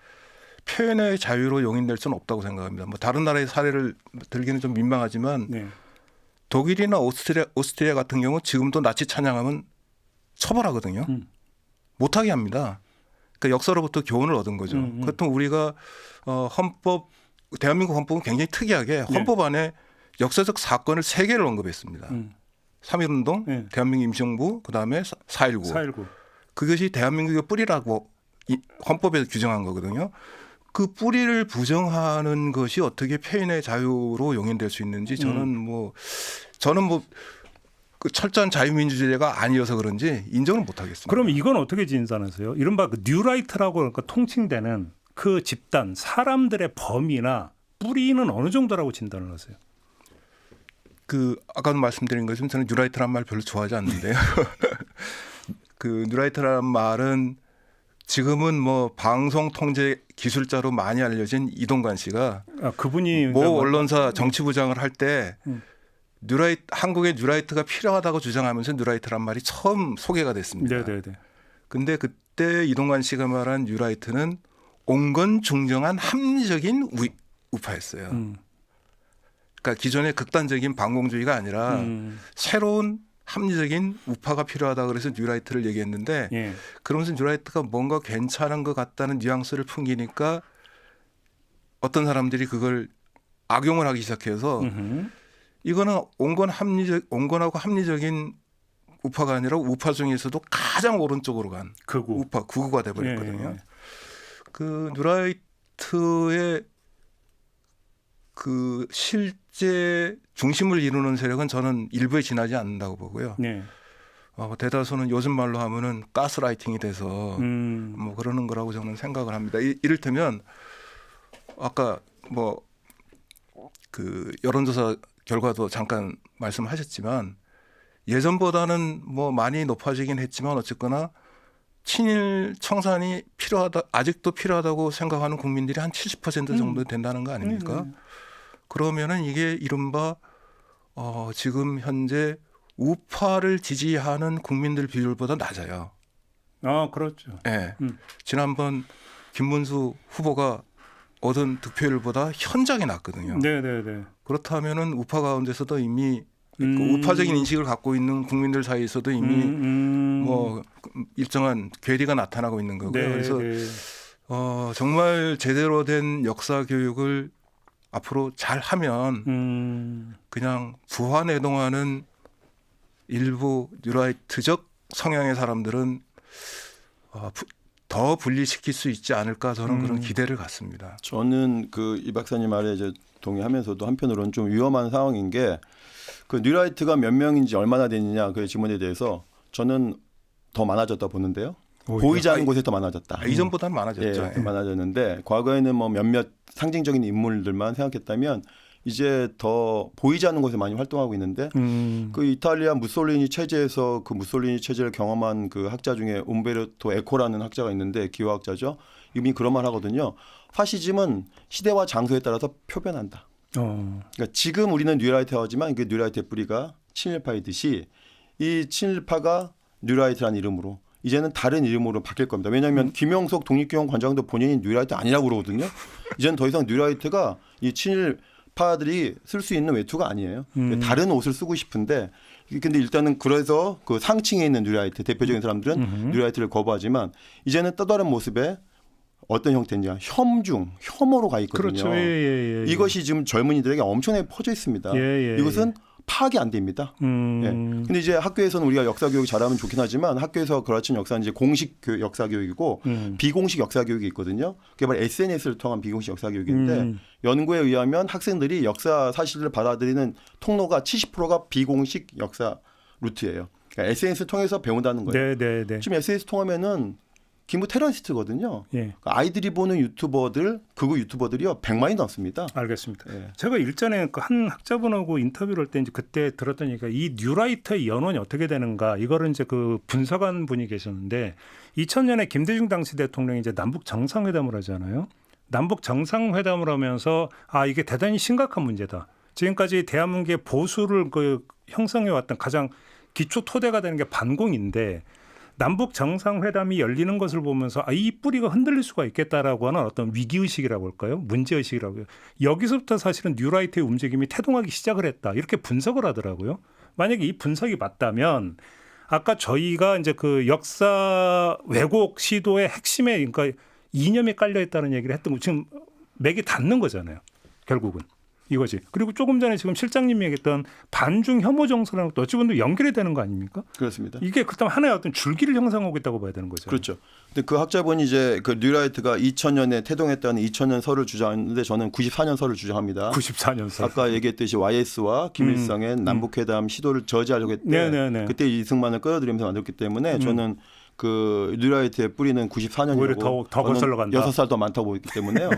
표현의 자유로 용인될 수는 없다고 생각합니다. 뭐 다른 나라의 사례를 들기는 좀 민망하지만 독일이나 오스트리아 같은 경우 지금도 나치 찬양하면 처벌하거든요. 못하게 합니다. 그러니까 역사로부터 교훈을 얻은 거죠. 그렇다면 우리가 대한민국 헌법은 굉장히 특이하게 헌법 안에 역사적 사건을 3개를 언급했습니다. 3.1운동, 대한민국 임시정부, 그다음에 4.19. 그것이 대한민국의 뿌리라고 헌법에서 규정한 거거든요. 그 뿌리를 부정하는 것이 어떻게 표현의 자유로 용인될 수 있는지 저는 그 철저한 자유민주주의가 아니어서 그런지 인정을 못 하겠습니다. 그럼 이건 어떻게 진단하세요? 이른바 그 뉴라이트라고 그러니까 통칭되는 그 집단 사람들의 범위나 뿌리는 어느 정도라고 진단을 하세요? 그 아까도 말씀드린 것처럼 저는 뉴라이트란 말 별로 좋아하지 않는데요. 그 뉴라이트란 말은 지금은 뭐 방송 통제 기술자로 많이 알려진 이동관 씨가 그분이 모 언론사 정치부장을 할 때 한국에 뉴라이트가 필요하다고 주장하면서 뉴라이트란 말이 처음 소개가 됐습니다. 근데 그때 이동관 씨가 말한 뉴라이트는 온건중정한 합리적인 우파였어요. 그러니까 기존의 극단적인 반공주의가 아니라 새로운 합리적인 우파가 필요하다 그래서 뉴라이트를 얘기했는데 그러면서 뉴라이트가 뭔가 괜찮은 것 같다는 뉘앙스를 풍기니까 어떤 사람들이 그걸 악용을 하기 시작해서 이거는 온건하고 합리적인 우파가 아니라 우파 중에서도 가장 오른쪽으로 간 극우가 돼버렸거든요. 그 뉴라이트의 그 실제 중심을 이루는 세력은 저는 일부에 지나지 않는다고 보고요. 대다수는 요즘 말로 하면은 가스라이팅이 돼서 뭐 그러는 거라고 저는 생각을 합니다. 이를테면 아까 뭐 그 여론조사 결과도 잠깐 말씀하셨지만 예전보다는 뭐 많이 높아지긴 했지만 어쨌거나 친일 청산이 아직도 필요하다고 생각하는 국민들이 한 70% 정도 된다는 거 아닙니까? 그러면은 이게 이른바 지금 현재 우파를 지지하는 국민들 비율보다 낮아요. 그렇죠. 네. 지난번 김문수 후보가 얻은 득표율보다 현저하게 낮거든요. 그렇다면은 우파 가운데서도 이미 우파적인 인식을 갖고 있는 국민들 사이에서도 이미 뭐 일정한 괴리가 나타나고 있는 거고요. 그래서 정말 제대로 된 역사 교육을 앞으로 잘 하면 그냥 부화내동하는 일부 뉴라이트적 성향의 사람들은 더 분리시킬 수 있지 않을까 저는 그런 기대를 갖습니다. 저는 그 이 박사님 말에 이제 동의하면서도 한편으로는 좀 위험한 상황인 게 그 뉴라이트가 몇 명인지 얼마나 되느냐 그 질문에 대해서 저는 더 많아졌다 보는데요. 보이지 않는 곳에 더 많아졌다. 이전보다는 많아졌죠. 많아졌는데 과거에는 뭐 몇몇 상징적인 인물들만 생각했다면 이제 더 보이지 않는 곳에 많이 활동하고 있는데 그 이탈리아 무솔리니 체제에서 그 무솔리니 체제를 경험한 그 학자 중에 움베르토 에코라는 학자가 있는데 기호학자죠. 이미 그런 말 하거든요. 파시즘은 시대와 장소에 따라서 표변한다. 그러니까 지금 우리는 뉴라이트하지만 그 뉴라이트의 뿌리가 친일파이듯이 이 친일파가 뉴라이트라는 이름으로 이제는 다른 이름으로 바뀔 겁니다. 왜냐하면 김영석 독립기원관장도 본인이 뉴라이트 아니라고 그러거든요. 이제는 더 이상 뉴라이트가 이 친일파들이 쓸 수 있는 외투가 아니에요. 다른 옷을 쓰고 싶은데 근데 일단은 그래서 그 상층에 있는 뉴라이트 대표적인 사람들은 뉴라이트를 거부하지만 이제는 또 다른 모습에 어떤 형태냐 혐중, 혐오로 가 있거든요. 그렇죠. 예. 이것이 지금 젊은이들에게 엄청나게 퍼져 있습니다. 이것은 파악이 안 됩니다. 근데 이제 학교에서는 우리가 역사 교육 잘하면 좋긴 하지만 학교에서 가르치는 역사는 이제 공식 역사 교육이고 비공식 역사 교육이 있거든요. 그게 바로 SNS를 통한 비공식 역사 교육인데 연구에 의하면 학생들이 역사 사실을 받아들이는 통로가 70%가 비공식 역사 루트예요. 그러니까 SNS를 통해서 배운다는 거예요. 지금 SNS 통하면은 김부 테러리스트거든요. 아이들이 보는 유튜버들, 극우 유튜버들이요 100만이 넘습니다. 알겠습니다. 제가 일전에 그 한 학자분하고 인터뷰를 할 때 이제 그때 들었던 얘기가 이 뉴라이트의 연원이 어떻게 되는가 이거를 이제 그 분석한 분이 계셨는데 2000년에 김대중 당시 대통령이 이제 남북 정상회담을 하잖아요. 남북 정상회담을 하면서 이게 대단히 심각한 문제다. 지금까지 대한민국의 보수를 그 형성해 왔던 가장 기초 토대가 되는 게 반공인데. 남북 정상회담이 열리는 것을 보면서 이 뿌리가 흔들릴 수가 있겠다라고 하는 어떤 위기의식이라고 할까요? 문제의식이라고요. 여기서부터 사실은 뉴라이트의 움직임이 태동하기 시작을 했다. 이렇게 분석을 하더라고요. 만약에 이 분석이 맞다면 아까 저희가 이제 그 역사 왜곡 시도의 핵심에 그러니까 이념이 깔려 있다는 얘기를 했던 거 지금 맥이 닿는 거잖아요. 결국은. 이거지. 그리고 조금 전에 지금 실장님이 얘기했던 반중 혐오 정서라는 것도 어찌 보면 연결이 되는 거 아닙니까? 그렇습니다. 이게 그렇다면 하나의 어떤 줄기를 형성하고 있다고 봐야 되는 거죠. 그렇죠. 근데 그 학자분이 이제 그 뉴라이트가 2000년에 태동했다는 2000년 설을 주장하는데 저는 94년 설을 주장합니다. 94년 설. 아까 얘기했듯이 YS와 김일성의 남북회담 시도를 저지하려고 했는데 그때 이승만을 끌어들이면서 만들었기 때문에 저는 그 뉴라이트의 뿌리는 94년이고 오히려 더 거슬러 간다. 6살 더 많다고 보기 때문에요.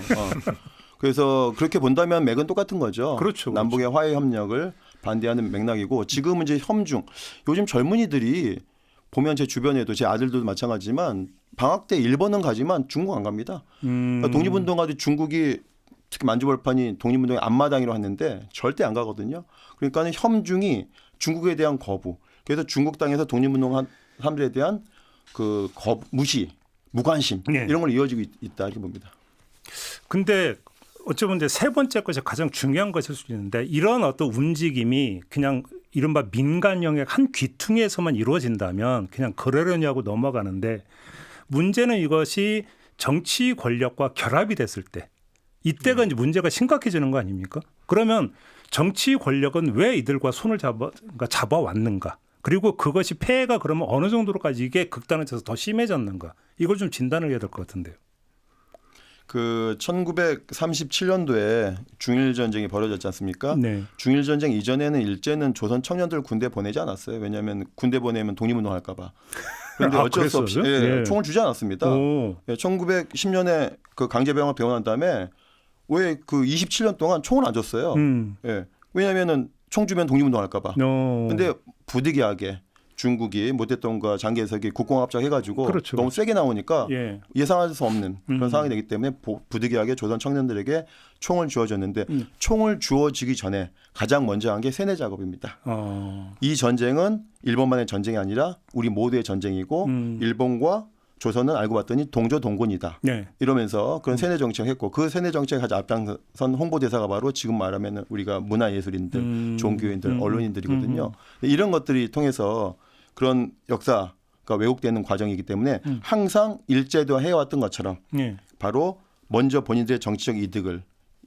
그래서 그렇게 본다면 맥은 똑같은 거죠. 그렇죠. 남북의 화해 협력을 반대하는 맥락이고 지금은 이제 혐중. 요즘 젊은이들이 보면 제 주변에도 제 아들도 마찬가지지만 방학 때 일본은 가지만 중국 안 갑니다. 그러니까 독립운동가들이 중국이 특히 만주벌판이 독립운동의 앞마당이라고 했는데 절대 안 가거든요. 그러니까 혐중이 중국에 대한 거부. 그래서 중국 땅에서 독립운동한 사람들에 대한 그 무시, 무관심 이런 걸 이어지고 있다 이렇게 봅니다. 근데 어쩌면 이제 세 번째 것이 가장 중요한 것일 수 있는데 이런 어떤 움직임이 그냥 이른바 민간 영역 한 귀퉁이에서만 이루어진다면 그냥 그러려냐고 넘어가는데 문제는 이것이 정치 권력과 결합이 됐을 때 이때가 이제 문제가 심각해지는 거 아닙니까? 그러면 정치 권력은 왜 이들과 손을 잡아왔는가? 그리고 그것이 폐해가 그러면 어느 정도로까지 이게 극단화돼서 더 심해졌는가? 이걸 좀 진단을 해야 될 것 같은데요. 그 1937년도에 중일 전쟁이 벌어졌지 않습니까? 중일 전쟁 이전에는 일제는 조선 청년들 군대 보내지 않았어요. 왜냐하면 군대 보내면 독립운동 할까 봐. 그런데 어쩔 수 없이 총을 주지 않았습니다. 1910년에 그 강제병을 배워 난 다음에 왜 그 27년 동안 총을 안 줬어요. 왜냐하면은 총 주면 독립운동 할까 봐. 근데 부득이하게 중국이 모택동과 장개석이 국공합작 해가지고 너무 세게 나오니까 예상할 수 없는 그런 상황이 되기 때문에 부득이하게 조선 청년들에게 총을 주어졌는데 총을 주어지기 전에 가장 먼저 한 게 세뇌 작업입니다. 이 전쟁은 일본만의 전쟁이 아니라 우리 모두의 전쟁이고 일본과 조선은 알고 봤더니 동조동군이다. 이러면서 그런 세뇌 정책을 했고 그 세뇌 정책에 가장 앞장선 홍보대사가 바로 지금 말하면 우리가 문화예술인들, 종교인들, 언론인들이거든요. 이런 것들이 통해서 그런 역사가 왜곡되는 과정이기 때문에 항상 일제도 해왔던 것처럼 바로 먼저 본인들의 정치적 이득을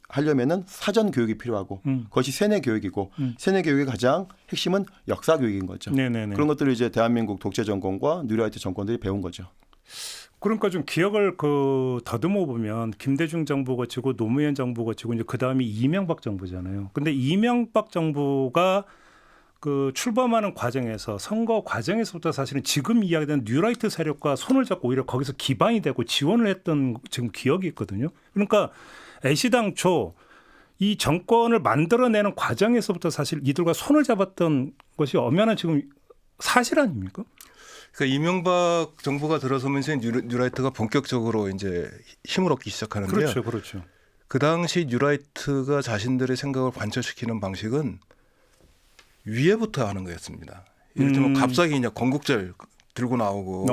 하려면은 사전 교육이 필요하고 그것이 세뇌 교육이고 세뇌 교육의 가장 핵심은 역사 교육인 거죠. 그런 것들을 이제 대한민국 독재 정권과 뉴라이트 정권들이 배운 거죠. 그러니까 좀 기억을 더듬어 보면 김대중 정부 거치고 노무현 정부 거치고 이제 그 다음이 이명박 정부잖아요. 근데 이명박 정부가 그 출범하는 과정에서 선거 과정에서부터 사실은 지금 이야기된 뉴라이트 세력과 손을 잡고 오히려 거기서 기반이 되고 지원을 했던 지금 기억이 있거든요. 그러니까 애시당초 이 정권을 만들어내는 과정에서부터 사실 이들과 손을 잡았던 것이 엄연한 지금 사실 아닙니까? 그러니까 이명박 정부가 들어서면서 뉴라이트가 본격적으로 이제 힘을 얻기 시작하는데요. 그렇죠, 그렇죠. 그 당시 뉴라이트가 자신들의 생각을 관철시키는 방식은 위에부터 하는 거였습니다. 예를 들면 갑자기 그냥 건국절 들고 나오고,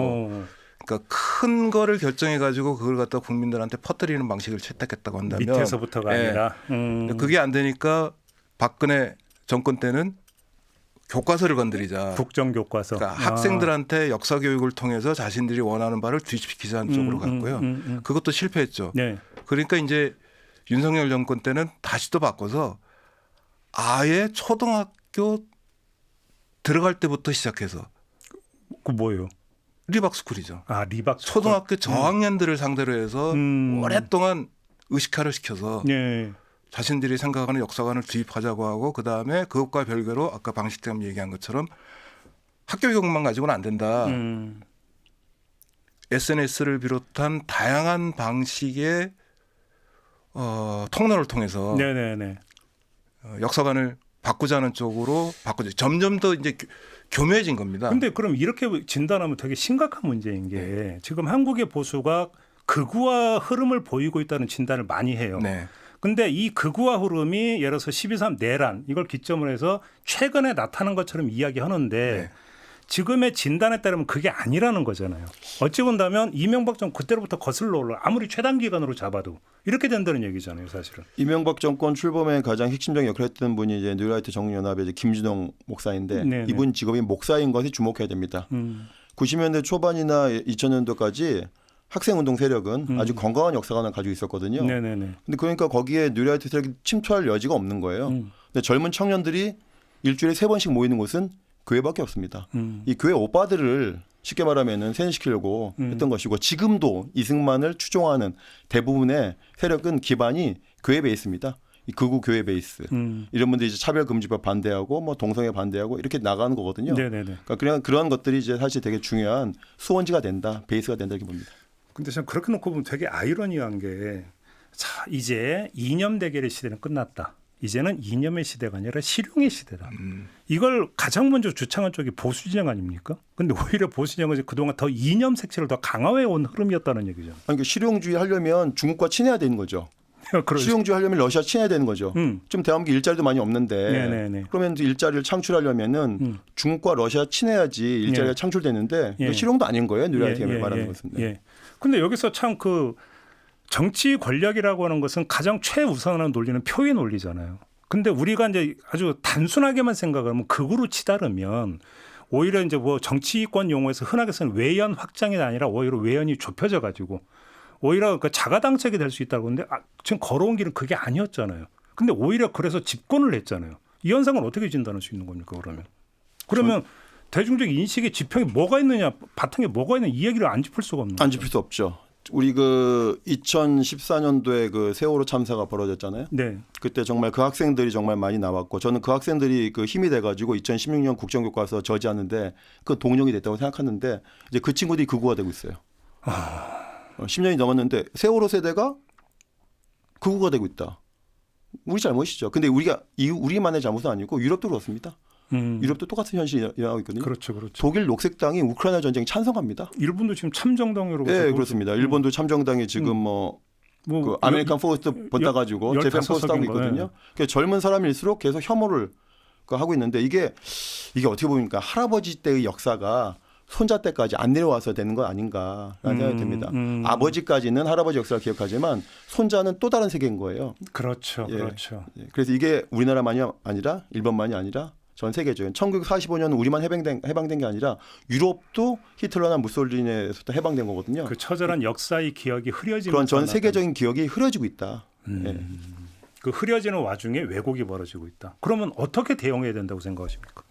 그러니까 큰 거를 결정해 가지고 그걸 갖다 국민들한테 퍼뜨리는 방식을 채택했다고 한다면 밑에서부터가 아니라 그게 안 되니까 박근혜 정권 때는 교과서를 건드리자. 국정교과서. 그러니까 학생들한테 역사 교육을 통해서 자신들이 원하는 바를 뒤집히자는 쪽으로 갔고요. 그것도 실패했죠. 네. 그러니까 이제 윤석열 정권 때는 다시 또 바꿔서 아예 초등학교 들어갈 때부터 시작해서 그 뭐예요? 리박스쿨이죠. 아, 리박스쿨. 초등학교 저학년들을 상대로 해서 오랫동안 의식화를 시켜서 자신들이 생각하는 역사관을 주입하자고 하고 그다음에 그것과 별개로 아까 방식대감 얘기한 것처럼 학교 교육만 가지고는 안 된다. SNS를 비롯한 다양한 방식의 통로를 통해서 역사관을 바꾸자는 쪽으로 바꾸죠. 점점 더 이제 교묘해진 겁니다. 근데 그럼 이렇게 진단하면 되게 심각한 문제인 게 지금 한국의 보수가 극우화 흐름을 보이고 있다는 진단을 많이 해요. 근데 이 극우화 흐름이 예를 들어서 12.3 내란 이걸 기점으로 해서 최근에 나타난 것처럼 이야기하는데 지금의 진단에 따르면 그게 아니라는 거잖아요. 어찌 본다면 이명박 정권 그때로부터 거슬러 올라 아무리 최단 기간으로 잡아도 이렇게 된다는 얘기잖아요, 사실은. 이명박 정권 출범에 가장 핵심적인 역할을 했던 분이 이제 뉴라이트 정연합의 이제 김준영 목사인데 이분 직업이 목사인 것이 주목해야 됩니다. 90년대 초반이나 2000년도까지 학생운동 세력은 아주 건강한 역사관을 가지고 있었거든요. 근데 그러니까 거기에 뉴라이트 세력이 침투할 여지가 없는 거예요. 근데 젊은 청년들이 일주일에 3번씩 모이는 곳은 교회밖에 없습니다. 이 교회 오빠들을 쉽게 말하면은 세뇌시키려고 했던 것이고 지금도 이승만을 추종하는 대부분의 세력은 기반이 교회 베이스입니다. 이 극우 교회 베이스. 이런 분들이 이제 차별금지법 반대하고 뭐 동성애 반대하고 이렇게 나가는 거거든요. 그러니까 그런 것들이 이제 사실 되게 중요한 수원지가 된다, 베이스가 된다 이렇게 봅니다. 근데 저는 그렇게 놓고 보면 되게 아이러니한 게 자, 이제 이념 대결의 시대는 끝났다. 이제는 이념의 시대가 아니라 실용의 시대다. 이걸 가장 먼저 주창한 쪽이 보수 진영 아닙니까? 근데 오히려 보수 진영은 그동안 더 이념 색채를 더 강화해 온 흐름이었다는 얘기죠. 아니, 그러니까 실용주의 하려면 중국과 친해야 되는 거죠. 실용주의 하려면 러시아 친해야 되는 거죠. 좀 대한민국 일자리도 많이 없는데 그러면 일자리를 창출하려면은 중국과 러시아 친해야지 일자리가 창출되는데 실용도 아닌 거예요. 뉴라이트가 말하는 것은. 근데 여기서 참 그 정치 권력이라고 하는 것은 가장 최우선하는 논리는 표의 논리잖아요. 근데 우리가 이제 아주 단순하게만 생각하면 극으로 치다르면 오히려 이제 뭐 정치권 용어에서 흔하게 쓰는 외연 확장이 아니라 오히려 외연이 좁혀져 가지고 오히려 그 자가당착이 될 수 있다고 하는데 지금 걸어온 길은 그게 아니었잖아요. 근데 오히려 그래서 집권을 했잖아요. 이 현상을 어떻게 진단할 수 있는 겁니까 그러면 대중적 인식의 지평이 뭐가 있느냐 바탕에 뭐가 있느냐 이 얘기를 안 짚을 수가 없는 거죠. 안 짚을 수 없죠. 우리 그 2014년도에 그 세월호 참사가 벌어졌잖아요. 그때 정말 그 학생들이 정말 많이 나왔고 저는 그 학생들이 그 힘이 돼가지고 2016년 국정교과서 저지하는데 그 동력이 됐다고 생각하는데 이제 그 친구들이 극우화되고 있어요. 10년이 넘었는데 세월호 세대가 극우가 되고 있다. 우리 잘못이죠. 근데 우리만의 잘못은 아니고 유럽도 그렇습니다. 유럽도 똑같은 현실이 일어나고 있거든요. 그렇죠. 독일 녹색당이 우크라이나 전쟁 찬성합니다. 일본도 지금 참정당으로. 네, 그렇습니다. 일본도 참정당이 지금 그 아메리칸 포스트 붙어가지고 재팬 포스트 하고 있거든요. 그러니까 젊은 사람일수록 계속 혐오를 하고 있는데 이게 어떻게 보니까 할아버지 때의 역사가 손자 때까지 안 내려와서 되는 거 아닌가라는 생각이 듭니다. 아버지까지는 할아버지 역사를 기억하지만 손자는 또 다른 세계인 거예요. 그렇죠. 그래서 이게 우리나라만이 아니라 일본만이 아니라 전 세계적인 1945년은 우리만 해방된 게 아니라 유럽도 히틀러나 무솔리니에서부터 해방된 거거든요. 그 처절한 역사의 기억이 흐려지는 그런 전 세계적인 기억이 흐려지고 있다. 그 흐려지는 와중에 왜곡이 벌어지고 있다. 그러면 어떻게 대응해야 된다고 생각하십니까?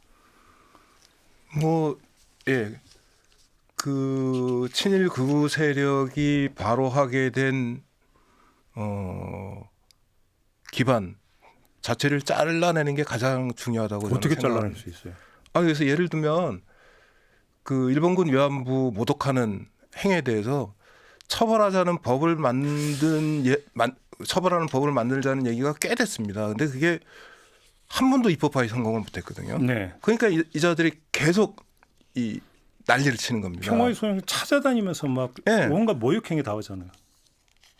그 친일 극우 세력이 바로 하게 된 기반 자체를 잘라내는 게 가장 중요하다고 어떻게 저는 잘라낼 수 있어요? 그래서 예를 들면 그 일본군 위안부 모독하는 행위에 대해서 처벌하자는 법을 만든 처벌하는 법을 만들자는 얘기가 꽤 됐습니다. 근데 그게 한 번도 입법화에 성공을 못했거든요. 네. 그러니까 이자들이 계속 이 난리를 치는 겁니다. 평화의 소용을 찾아다니면서 막 네. 뭔가 모욕행위 다 하잖아요.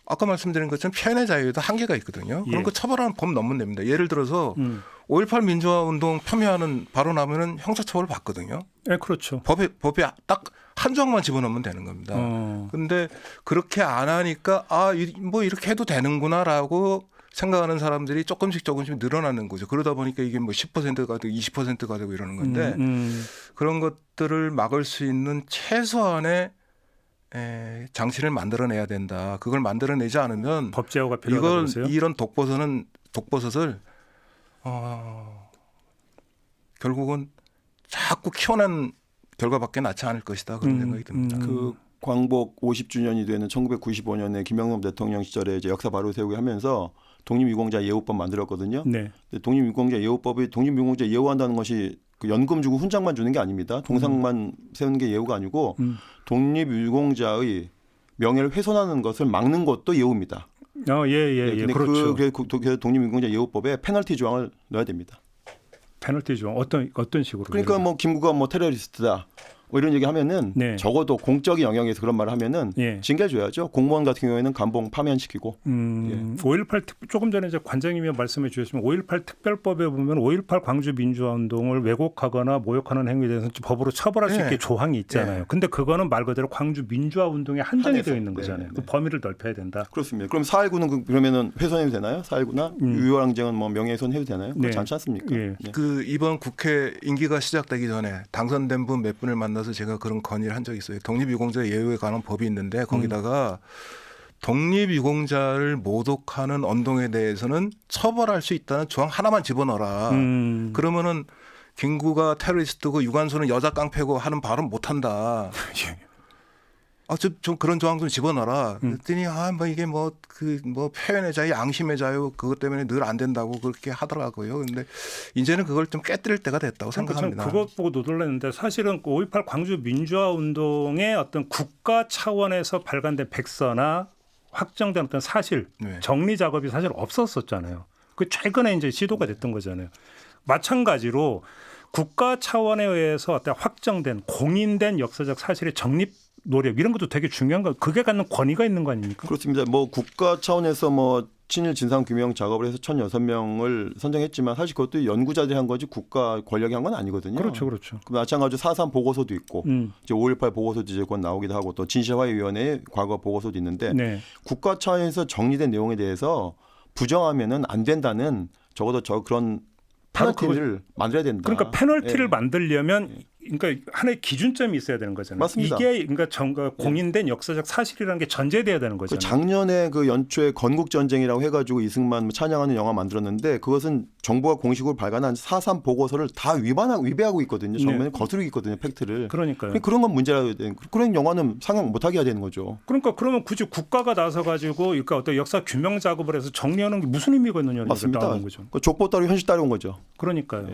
아까 말씀드린 것처럼 표현의 자유에도 한계가 있거든요. 그런 거 처벌하는 법 넣으면 됩니다. 예를 들어서 5.18 민주화 운동 첨예하는 발언하면은 형사처벌을 받거든요. 네, 그렇죠. 법에 딱 한 조항만 집어넣으면 되는 겁니다. 근데 그렇게 안 하니까 뭐 이렇게 해도 되는구나라고 생각하는 사람들이 조금씩 늘어나는 거죠. 그러다 보니까 이게 뭐 10%가 되고 20%가 되고 이러는 건데 그런 것들을 막을 수 있는 최소한의 장치를 만들어내야 된다. 그걸 만들어내지 않으면 법 제어가 필요하다고 보세요? 이런 독버섯을 결국은 자꾸 키워낸 결과밖에 낳지 않을 것이다. 그런 생각이 듭니다. 그 광복 50주년이 되는 1995년에 김영삼 대통령 시절에 이제 역사 바로 세우기 하면서 독립유공자 예우법 만들었거든요. 네. 독립유공자 예우법이 독립유공자 예우한다는 것이 그 연금 주고 훈장만 주는 게 아닙니다. 동상만 세우는 게 예우가 아니고 독립유공자의 명예를 훼손하는 것을 막는 것도 예우입니다. 예. 그렇죠. 그래서 독립유공자 예우법에 페널티 조항을 넣어야 됩니다. 페널티 조항 어떤 식으로? 그러니까 뭐 김구가 뭐 테러리스트다. 뭐 이런 얘기 하면은 적어도 공적인 영역에서 그런 말을 하면은 징계줘야죠. 공무원 같은 경우에는 감봉 파면시키고. 5.18 조금 전에 이제 관장님이 말씀해 주셨지만 5.18 특별법에 보면 5.18 광주 민주화 운동을 왜곡하거나 모욕하는 행위에 대해서는 법으로 처벌할 수 있게 조항이 있잖아요. 근데 그거는 말 그대로 광주 민주화 운동에 한정이 되어 있는 거잖아요. 그 범위를 넓혀야 된다. 그렇습니다. 그럼 4.19는 그러면은 훼손해도 되나요? 4.19나 유혈항쟁은 뭐 명예훼손 해도 되나요? 그렇지 않지 않습니까? 그 이번 국회 임기가 시작되기 전에 당선된 분 몇 분을 만나서 제가 그런 건의를 한 적이 있어요. 독립유공자 예우에 관한 법이 있는데 거기다가 독립유공자를 모독하는 언동에 대해서는 처벌할 수 있다는 조항 하나만 집어넣어라. 그러면은 김구가 테러리스트고 유관순은 여자 깡패고 하는 발언 못한다. 좀 그런 조항 좀 집어넣어라. 그랬더니 이게 뭐 표현의 자유, 양심의 자유 그것 때문에 늘 안 된다고 그렇게 하더라고요. 근데 이제는 그걸 좀 깨뜨릴 때가 됐다고 생각합니다. 그것 보고 놀랐는데 사실은 5.18 광주 민주화 운동의 어떤 국가 차원에서 발간된 백서나 확정된 어떤 사실 정리 작업이 사실 없었었잖아요. 그 최근에 이제 시도가 됐던 거잖아요. 마찬가지로 국가 차원에 의해서 어떤 확정된 공인된 역사적 사실의 정립 노력 이런 것도 되게 중요한 거. 그게 갖는 권위가 있는 거 아닙니까? 그렇습니다. 뭐 국가 차원에서 뭐 친일 진상 규명 작업을 해서 1,006명을 선정했지만 사실 그것도 연구자들이 한 거지 국가 권력이 한 건 아니거든요. 그렇죠. 마찬가지로 4.3 보고서도 있고 이제 5.18 보고서도 이제 곧 나오기도 하고 또 진실화해위원회의 과거 보고서도 있는데 국가 차원에서 정리된 내용에 대해서 부정하면은 안 된다는 적어도 그런 페널티를 만들어야 된다. 그러니까 페널티를 만들려면 그러니까 하나의 기준점이 있어야 되는 거잖아요. 맞습니다. 이게 그러니까 공인된 역사적 사실이라는 게 전제돼야 되는 거잖아요. 작년에 그 연초에 건국전쟁이라고 해가지고 이승만 찬양하는 영화 만들었는데 그것은 정부가 공식으로 발간한 4.3 보고서를 다 위배하고 있거든요. 정말 거스르고 있거든요. 팩트를. 그러니까요. 그런 건 문제라도 되는. 그런 영화는 상영 못하게 해야 되는 거죠. 그러니까 그러면 굳이 국가가 나서 가지고 그러니까 어떤 역사 규명 작업을 해서 정리하는 게 무슨 의미가 있느냐는 맞습니다. 거죠. 족보 따르고 현실 따르는 거죠. 그러니까요.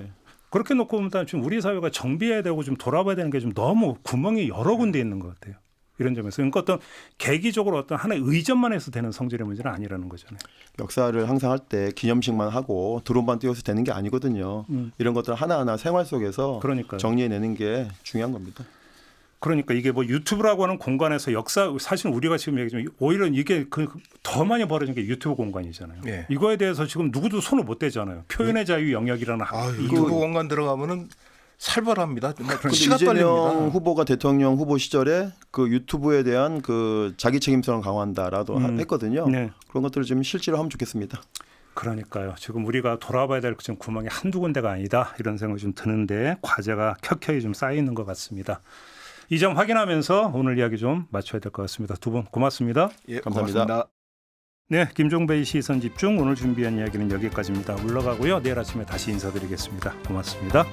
그렇게 놓고 보면 지금 우리 사회가 정비해야 되고 좀 돌아봐야 되는 게 좀 너무 구멍이 여러 군데 있는 것 같아요. 이런 점에서. 그러니까 어떤 계기적으로 어떤 하나의 의전만 해서 되는 성질의 문제는 아니라는 거잖아요. 역사를 항상 할 때 기념식만 하고 드론만 띄워서 되는 게 아니거든요. 이런 것들 하나하나 생활 속에서 정리해내는 게 중요한 겁니다. 그러니까 이게 뭐 유튜브라고 하는 공간에서 역사 사실 우리가 지금 얘기하면 오히려 이게 더 많이 벌어진 게 유튜브 공간이잖아요. 이거에 대해서 지금 누구도 손을 못 대잖아요. 표현의 자유 영역이라는 유튜브 공간 들어가면은 살벌합니다. 이재명 후보가 대통령 후보 시절에 그 유튜브에 대한 그 자기 책임성을 강화한다라도 했거든요. 그런 것들을 좀 실제로 하면 좋겠습니다. 그러니까요. 지금 우리가 돌아봐야 될 지금 구멍이 한두 군데가 아니다 이런 생각이 좀 드는데 과제가 켜켜이 좀 쌓여 있는 것 같습니다. 이 점 확인하면서 오늘 이야기 좀 마쳐야 될 것 같습니다. 두 분 고맙습니다. 감사합니다. 고맙습니다. 네, 김종배의 시선집중 오늘 준비한 이야기는 여기까지입니다. 물러가고요. 내일 아침에 다시 인사드리겠습니다. 고맙습니다.